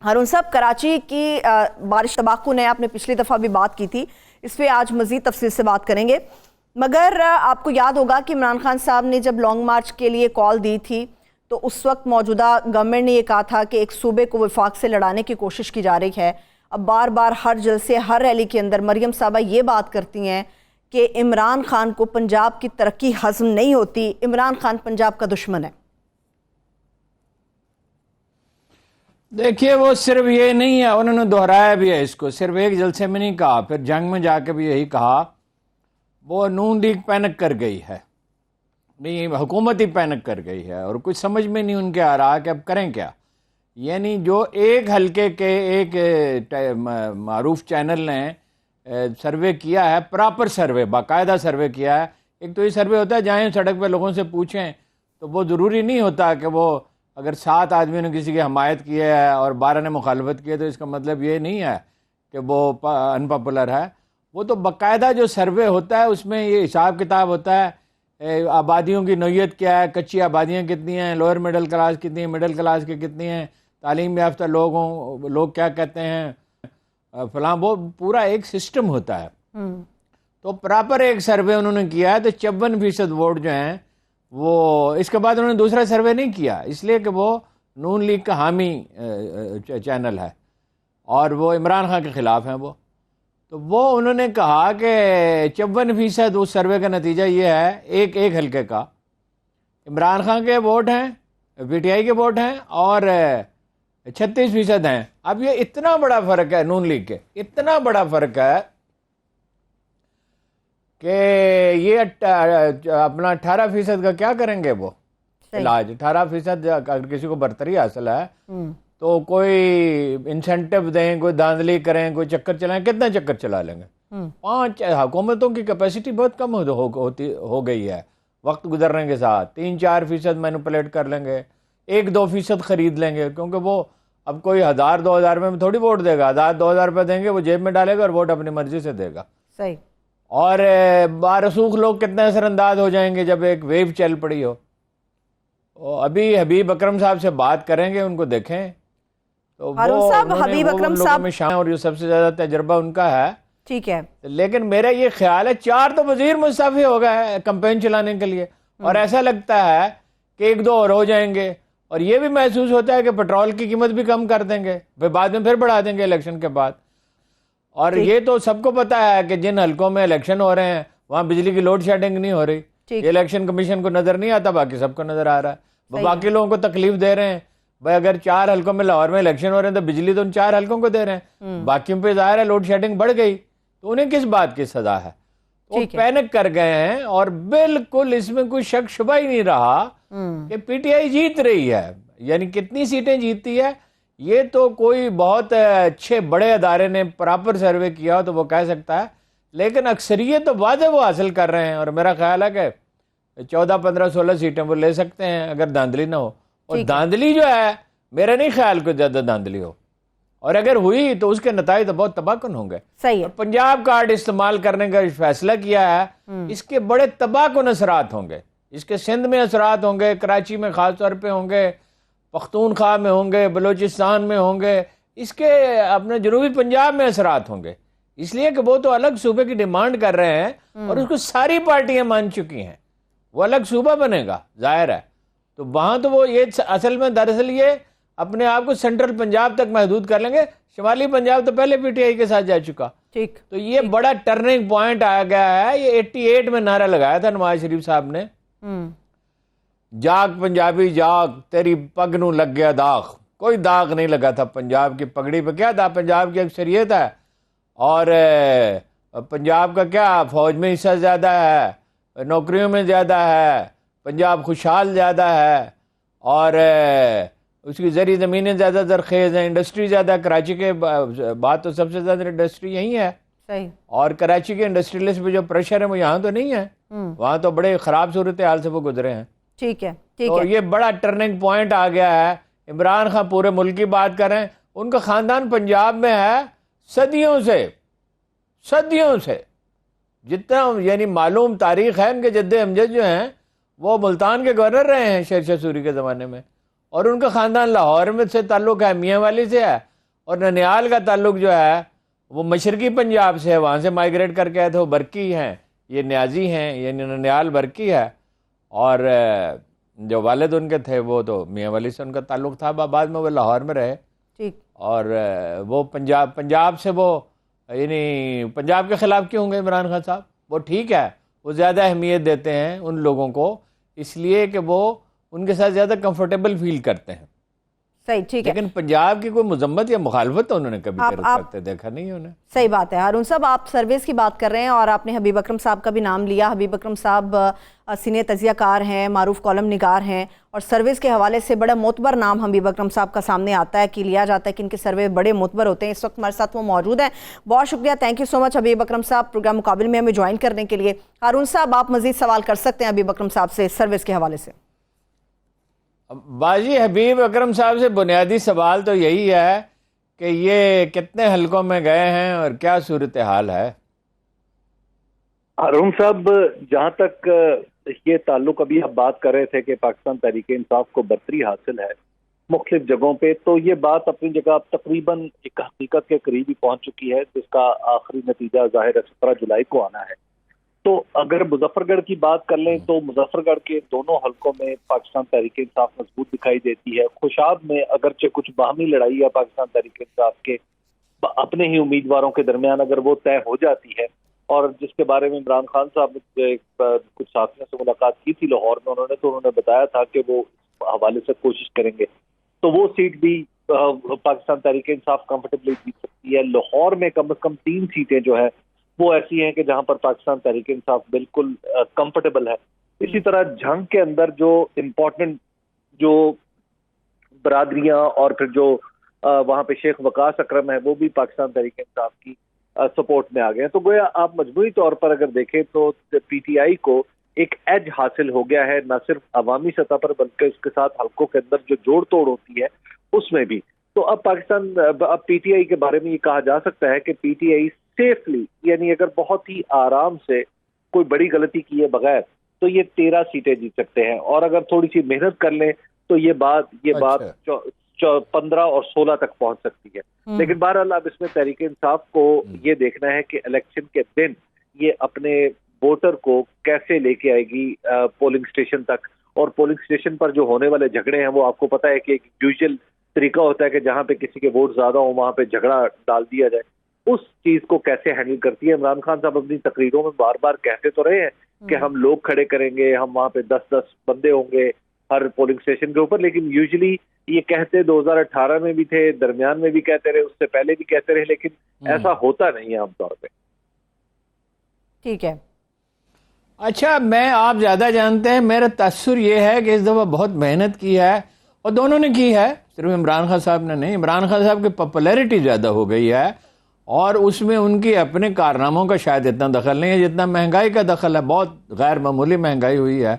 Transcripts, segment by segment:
ہارون صاحب، کراچی کی بارش تباکو نے آپ نے پچھلی دفعہ بھی بات کی تھی، اس پہ آج مزید تفصیل سے بات کریں گے، مگر آپ کو یاد ہوگا کہ عمران خان صاحب نے جب لانگ مارچ کے لیے کال دی تھی تو اس وقت موجودہ گورنمنٹ نے یہ کہا تھا کہ ایک صوبے کو وفاق سے لڑانے کی کوشش کی جا رہی ہے۔ اب بار بار ہر جلسے ہر ریلی کے اندر مریم صاحبہ یہ بات کرتی ہیں کہ عمران خان کو پنجاب کی ترقی ہضم نہیں ہوتی، عمران خان پنجاب کا دشمن ہے۔ دیکھیے، وہ صرف یہ نہیں ہے، انہوں نے دہرایا بھی ہے اس کو، صرف ایک جلسے میں نہیں کہا، پھر جنگ میں جا کے بھی یہی کہا۔ وہ نون لیگ پینک کر گئی ہے، نہیں حکومت ہی پینک کر گئی ہے، اور کچھ سمجھ میں نہیں ان کے آ رہا کہ اب کریں کیا۔ یعنی جو ایک حلقے کے ایک معروف چینل نے سروے کیا ہے، پراپر سروے، باقاعدہ سروے کیا ہے۔ ایک تو یہ سروے ہوتا ہے جائیں سڑک پہ لوگوں سے پوچھیں، تو وہ ضروری نہیں ہوتا کہ وہ اگر 7 آدمیوں نے کسی کی حمایت کی ہے اور 12 نے مخالفت کی ہے تو اس کا مطلب یہ نہیں ہے کہ وہ ان پاپولر ہے۔ وہ تو باقاعدہ جو سروے ہوتا ہے اس میں یہ حساب کتاب ہوتا ہے، آبادیوں کی نوعیت کیا ہے، کچی آبادیاں کتنی ہیں، لوئر مڈل کلاس کتنی ہیں، مڈل کلاس کی کتنی ہیں، تعلیم یافتہ لوگ کیا کہتے ہیں، فلاں، وہ پورا ایک سسٹم ہوتا ہے۔ تو پراپر ایک سروے انہوں نے کیا ہے، تو 54% ووٹ جو ہیں وہ، اس کے بعد انہوں نے دوسرا سروے نہیں کیا، اس لیے کہ وہ نون لیگ کا حامی چینل ہے اور وہ عمران خان کے خلاف ہیں۔ وہ تو وہ انہوں نے کہا کہ 54% اس سروے کا نتیجہ یہ ہے، ایک حلقے کا عمران خان کے ووٹ ہیں، پی ٹی آئی کے ووٹ ہیں، اور 36% ہیں۔ اب یہ اتنا بڑا فرق ہے نون لیگ کے، اتنا بڑا فرق ہے کہ یہ اپنا 18% کا کیا کریں گے وہ علاج۔ 18% اگر کسی کو برتری حاصل ہے تو کوئی انسینٹیو دیں، کوئی دھاندلی کریں، کوئی چکر چلائیں، کتنا چکر چلا لیں گے؟ 5 حکومتوں کی کیپیسٹی بہت کم ہو گئی ہے وقت گزرنے کے ساتھ۔ 3-4% مینوپولیٹ کر لیں گے، 1-2% خرید لیں گے، کیونکہ وہ اب کوئی 1000-2000 میں تھوڑی ووٹ دے گا، 1000-2000 روپے دیں گے، وہ جیب میں ڈالے گا اور ووٹ اپنی مرضی سے دے گا۔ صحیح۔ اور بارسوخ لوگ کتنے اثر انداز ہو جائیں گے جب ایک ویو چل پڑی ہو۔ ابھی حبیب اکرم صاحب سے بات کریں گے، ان کو دیکھیں تو وہ حبیب اکرم صاحب میں شامل، اور یہ سب سے زیادہ تجربہ ان کا ہے۔ ٹھیک ہے، لیکن میرا یہ خیال ہے 4 تو وزیر مستعفی ہو گئے کمپین چلانے کے لیے، اور ایسا لگتا ہے کہ 1-2 اور ہو جائیں گے، اور یہ بھی محسوس ہوتا ہے کہ پیٹرول کی قیمت بھی کم کر دیں گے، پھر بعد میں پھر بڑھا دیں گے الیکشن کے بعد۔ اور یہ تو سب کو پتا ہے کہ جن حلقوں میں الیکشن ہو رہے ہیں وہاں بجلی کی لوڈ شیڈنگ نہیں ہو رہی، یہ الیکشن کمیشن کو نظر نہیں آتا، باقی سب کو نظر آ رہا ہے، باقی لوگوں کو تکلیف دے رہے ہیں۔ بھائی اگر 4 حلقوں میں لاہور میں الیکشن ہو رہے ہیں تو بجلی تو ان 4 حلقوں کو دے رہے ہیں، باقیوں پہ ظاہر ہے لوڈ شیڈنگ بڑھ گئی، تو انہیں کس بات کی سزا ہے؟ وہ پینک کر گئے ہیں، اور بالکل اس میں کوئی شک شبہ ہی نہیں رہا کہ پی ٹی آئی جیت رہی ہے۔ یعنی کتنی سیٹیں جیتتی ہے یہ تو کوئی بہت اچھے بڑے ادارے نے پراپر سروے کیا تو وہ کہہ سکتا ہے، لیکن اکثریت تو واضح وہ حاصل کر رہے ہیں، اور میرا خیال ہے کہ 14, 15, 16 سیٹیں وہ لے سکتے ہیں اگر دھاندلی نہ ہو۔ اور دھاندلی جو ہے میرا نہیں خیال کوئی زیادہ دھاندلی ہو، اور اگر ہوئی تو اس کے نتائج تو بہت تباہ کن ہوں گے۔ صحیح ہے۔ پنجاب کارڈ استعمال کرنے کا فیصلہ کیا ہے، اس کے بڑے تباہ کن اثرات ہوں گے، اس کے سندھ میں اثرات ہوں گے، کراچی میں خاص طور پہ ہوں گے، پختونخوا میں ہوں گے، بلوچستان میں ہوں گے، اس کے اپنے جنوبی پنجاب میں اثرات ہوں گے، اس لیے کہ وہ تو الگ صوبے کی ڈیمانڈ کر رہے ہیں، اور اس کو ساری پارٹیاں مان چکی ہیں، وہ الگ صوبہ بنے گا ظاہر ہے۔ تو وہاں تو وہ یہ اصل میں دراصل یہ اپنے آپ کو سینٹرل پنجاب تک محدود کر لیں گے، شمالی پنجاب تو پہلے پی ٹی آئی کے ساتھ جا چکا۔ ٹھیک، تو یہ بڑا ٹرننگ پوائنٹ آ گیا ہے۔ یہ 88 میں نعرہ لگایا تھا نواز شریف صاحب نے، جاگ پنجابی جاگ تیری پگ نو لگ گیا داغ۔ کوئی داغ نہیں لگا تھا پنجاب کی پگڑی پہ، کیا تھا؟ پنجاب کی اکثریت ہے، اور پنجاب کا کیا، فوج میں حصہ زیادہ ہے، نوکریوں میں زیادہ ہے، پنجاب خوشحال زیادہ ہے، اور اس کی زرعی زمینیں زیادہ زرخیز ہیں، انڈسٹری زیادہ، کراچی کے بات تو سب سے زیادہ انڈسٹری یہی ہے۔ صحیح۔ اور کراچی کے انڈسٹریلسٹ پہ جو پریشر ہے وہ یہاں تو نہیں ہے، وہاں تو بڑے خراب صورتحال سے وہ گزرے ہیں۔ ٹھیک ہے، تو یہ بڑا ٹرننگ پوائنٹ آ گیا ہے۔ عمران خان پورے ملک کی بات کر رہے ہیں، ان کا خاندان پنجاب میں ہے صدیوں سے، جتنا یعنی معلوم تاریخ ہے، ان کے جد امجد جو ہیں وہ ملتان کے گورنر رہے ہیں شیر شاہ سوری کے زمانے میں، اور ان کا خاندان لاہور میں سے تعلق ہے، میاں والی سے ہے، اور ننیال کا تعلق جو ہے وہ مشرقی پنجاب سے ہے، وہاں سے مائیگریٹ کر کے آئے تھے، وہ برکی ہیں، یہ نیازی ہیں، یہ ننیال برکی ہے، اور جو والد ان کے تھے وہ تو میاں ولی سے ان کا تعلق تھا، بعد میں وہ لاہور میں رہے، ٹھیک، اور وہ پنجاب سے وہ یعنی پنجاب کے خلاف کیوں ہوں گے عمران خان صاحب؟ وہ ٹھیک ہے، وہ زیادہ اہمیت دیتے ہیں ان لوگوں کو اس لیے کہ وہ ان کے ساتھ زیادہ کمفرٹیبل فیل کرتے ہیں، صحیح، ٹھیک ہے. لیکن پنجاب کی کوئی مذمت یا مخالفت تو انہوں نے کبھی کرتے دیکھا نہیں ہے انہیں. صحیح بات ہے. ہارون صاحب، آپ سروس کی بات کر رہے ہیں اور آپ نے حبیب اکرم صاحب کا بھی نام لیا. حبیب اکرم صاحب سینئر تجزیہ کار ہیں، معروف کالم نگار ہیں، اور سروس کے حوالے سے بڑا معتبر نام حبیب اکرم صاحب کا سامنے آتا ہے کہ لیا جاتا ہے کہ ان کے سروے بڑے معتبر ہوتے ہیں. اس وقت ہمارے ساتھ وہ موجود ہیں. بہت شکریہ، تھینک یو سو مچ حبیب اکرم صاحب پروگرام مقابل میں ہمیں جوائن کرنے کے لیے. ہارون صاحب، آپ مزید سوال کر سکتے ہیں حبیب اکرم صاحب سے سروس کے حوالے سے. باجی، حبیب اکرم صاحب سے بنیادی سوال تو یہی ہے کہ یہ کتنے حلقوں میں گئے ہیں اور کیا صورتحال ہے؟ ہارون صاحب، جہاں تک یہ تعلق ابھی آپ بات کر رہے تھے کہ پاکستان تحریک انصاف کو برتری حاصل ہے مختلف جگہوں پہ، تو یہ بات اپنی جگہ تقریباً ایک حقیقت کے قریب ہی پہنچ چکی ہے، جس کا آخری نتیجہ ظاہر 17 جولائی کو آنا ہے. تو اگر مظفر گڑھ کی بات کر لیں تو مظفر گڑھ کے دونوں حلقوں میں پاکستان تحریک انصاف مضبوط دکھائی دیتی ہے. خوشاب میں اگرچہ کچھ باہمی لڑائی ہے پاکستان تحریک انصاف کے اپنے ہی امیدواروں کے درمیان، اگر وہ طے ہو جاتی ہے، اور جس کے بارے میں عمران خان صاحب نے کچھ صحافیوں سے ملاقات کی تھی لاہور میں، انہوں نے بتایا تھا کہ وہ اس حوالے سے کوشش کریں گے، تو وہ سیٹ بھی پاکستان تحریک انصاف کمفرٹیبلی جیت سکتی ہے. لاہور میں کم از کم 3 سیٹیں جو ہے وہ ایسی ہیں کہ جہاں پر پاکستان تحریک انصاف بالکل کمفرٹیبل ہے. اسی طرح جھنگ کے اندر جو امپورٹنٹ جو برادریاں اور پھر جو وہاں پہ شیخ وقاص اکرم ہے وہ بھی پاکستان تحریک انصاف کی سپورٹ میں آ گئے ہیں. تو گویا آپ مجموعی طور پر اگر دیکھیں تو پی ٹی آئی کو ایک ایج حاصل ہو گیا ہے، نہ صرف عوامی سطح پر بلکہ اس کے ساتھ حلقوں کے اندر جو جوڑ توڑ ہوتی ہے اس میں بھی. تو اب پی ٹی آئی کے بارے میں یہ کہا جا سکتا ہے کہ پی ٹی آئی سیفلی، یعنی اگر بہت ہی آرام سے کوئی بڑی غلطی کیے بغیر تو یہ 13 سیٹیں جیت سکتے ہیں، اور اگر تھوڑی سی محنت کر لیں تو یہ بات 15 اور 16 تک پہنچ سکتی ہے. لیکن بہرحال اب اس میں تحریک انصاف کو یہ دیکھنا ہے کہ الیکشن کے دن یہ اپنے ووٹر کو کیسے لے کے آئے گی پولنگ اسٹیشن تک. اور پولنگ اسٹیشن پر جو ہونے والے جھگڑے ہیں وہ آپ کو پتا ہے کہ ایک یوزل طریقہ ہوتا ہے کہ جہاں پہ کسی کے ووٹ زیادہ ہوں وہاں پہ جھگڑا ڈال دیا جائے. اس چیز کو کیسے ہینڈل کرتی ہے؟ عمران خان صاحب اپنی تقریروں میں بار بار کہتے تو رہے ہیں کہ ہم لوگ کھڑے کریں گے، ہم وہاں پہ 10 بندے ہوں گے ہر پولنگ اسٹیشن کے اوپر، لیکن یوزلی یہ کہتے 2018 میں بھی تھے، درمیان میں بھی کہتے رہے، اس سے پہلے بھی کہتے رہے، لیکن ایسا ہوتا نہیں ہے عام طور پہ. ٹھیک ہے. اچھا، میں آپ زیادہ جانتے ہیں، میرا تاثر یہ ہے کہ اس دفعہ بہت محنت کی ہے اور دونوں نے کی ہے، صرف عمران خان صاحب نے نہیں. عمران خان صاحب کی پاپولیرٹی زیادہ ہو گئی ہے اور اس میں ان کی اپنے کارناموں کا شاید اتنا دخل نہیں ہے جتنا مہنگائی کا دخل ہے. بہت غیر معمولی مہنگائی ہوئی ہے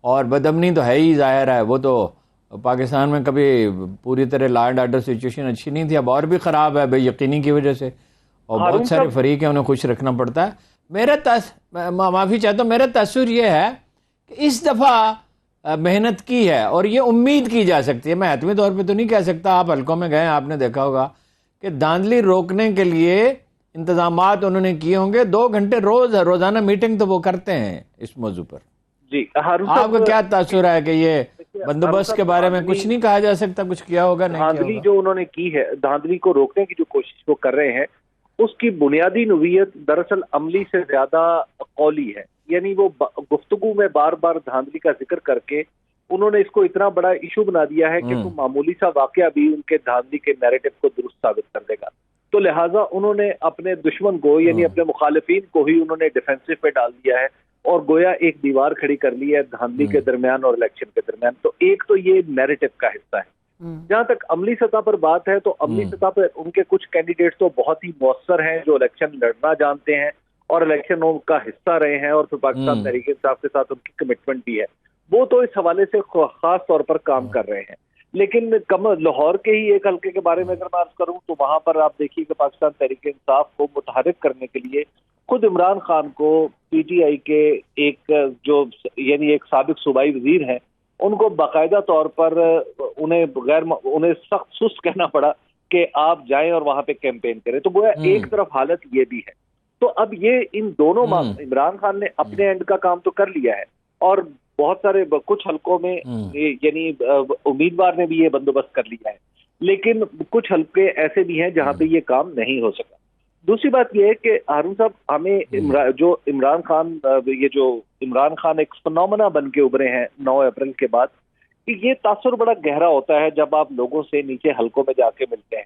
اور بدامنی تو ہے ہی، ظاہر ہے. وہ تو پاکستان میں کبھی پوری طرح لا اینڈ آرڈر سچویشن اچھی نہیں تھی، اب اور بھی خراب ہے بے یقینی کی وجہ سے، اور بہت سارے فریق ہیں، انہیں خوش رکھنا پڑتا ہے. معافی چاہتا ہوں، میرا تاثر یہ ہے کہ اس دفعہ محنت کی ہے اور یہ امید کی جا سکتی ہے. میں حتمی طور پہ تو نہیں کہہ سکتا، آپ حلقوں میں گئے، آپ نے دیکھا ہوگا کہ دھاندلی روکنے کے لیے انتظامات انہوں نے کیے ہوں گے. 2 گھنٹے روزانہ میٹنگ تو وہ کرتے ہیں اس موضوع پر. جی، آپ کا کیا تاثر ہے کہ یہ بندوبست کے بارے میں کچھ نہیں کہا جا سکتا، کچھ کیا ہوگا نہیں کیا ہوگا؟ دھاندلی جو انہوں نے کی ہے، دھاندلی کو روکنے کی جو کوشش وہ کر رہے ہیں، اس کی بنیادی نوعیت دراصل عملی سے زیادہ قولی ہے. یعنی وہ گفتگو میں بار بار دھاندلی کا ذکر کر کے انہوں نے اس کو اتنا بڑا ایشو بنا دیا ہے کہ کوئی معمولی سا واقعہ بھی ان کے دھاندلی کے نیریٹو کو درست ثابت کر دے گا. تو لہٰذا انہوں نے اپنے دشمن کو، یعنی اپنے مخالفین کو ہی انہوں نے ڈیفینسو پہ ڈال دیا ہے اور گویا ایک دیوار کھڑی کر لی ہے دھاندلی کے درمیان اور الیکشن کے درمیان. تو ایک تو یہ نیریٹو کا حصہ ہے. جہاں تک عملی سطح پر بات ہے تو عملی سطح پر ان کے کچھ کینڈیڈیٹ تو بہت ہی مؤثر ہیں جو الیکشن لڑنا جانتے ہیں اور الیکشنوں کا حصہ رہے ہیں، اور پھر پاکستان تحریک انصاف کے ساتھ ان کی کمٹمنٹ بھی ہے. وہ تو اس حوالے سے خاص طور پر کام کر رہے ہیں. لیکن لاہور کے ہی ایک حلقے کے بارے میں اگر میں عرض کروں تو وہاں پر آپ دیکھیے کہ پاکستان تحریک انصاف کو متحرک کرنے کے لیے خود عمران خان کو پی ٹی آئی کے ایک جو یعنی ایک سابق صوبائی وزیر ہیں، ان کو باقاعدہ طور پر انہیں سخت سست کہنا پڑا کہ آپ جائیں اور وہاں پہ کیمپین کریں. تو وہ ایک طرف حالت یہ بھی ہے. تو اب یہ ان دونوں عمران خان نے اپنے اینڈ کا کام تو کر لیا ہے اور بہت سارے کچھ حلقوں میں یعنی امیدوار نے بھی یہ بندوبست کر لیا ہے, لیکن کچھ حلقے ایسے بھی ہیں جہاں پہ یہ کام نہیں ہو سکا. دوسری بات یہ ہے کہ ہارون صاحب, ہمیں جو عمران خان ایک فنومنا بن کے ابھرے ہیں 9 اپریل کے بعد, کہ یہ تاثر بڑا گہرا ہوتا ہے جب آپ لوگوں سے نیچے حلقوں میں جا کے ملتے ہیں.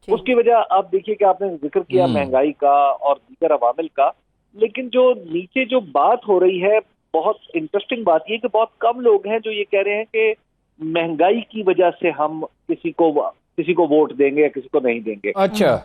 اس کی وجہ آپ دیکھیے کہ آپ نے ذکر کیا مہنگائی کا اور دیگر عوامل کا, لیکن جو نیچے جو بات ہو رہی ہے, بہت انٹرسٹنگ بات یہ کہ بہت کم لوگ ہیں جو یہ کہہ رہے ہیں کہ مہنگائی کی وجہ سے ہم کسی کو ووٹ دیں گے یا کسی کو نہیں دیں گے. اچھا,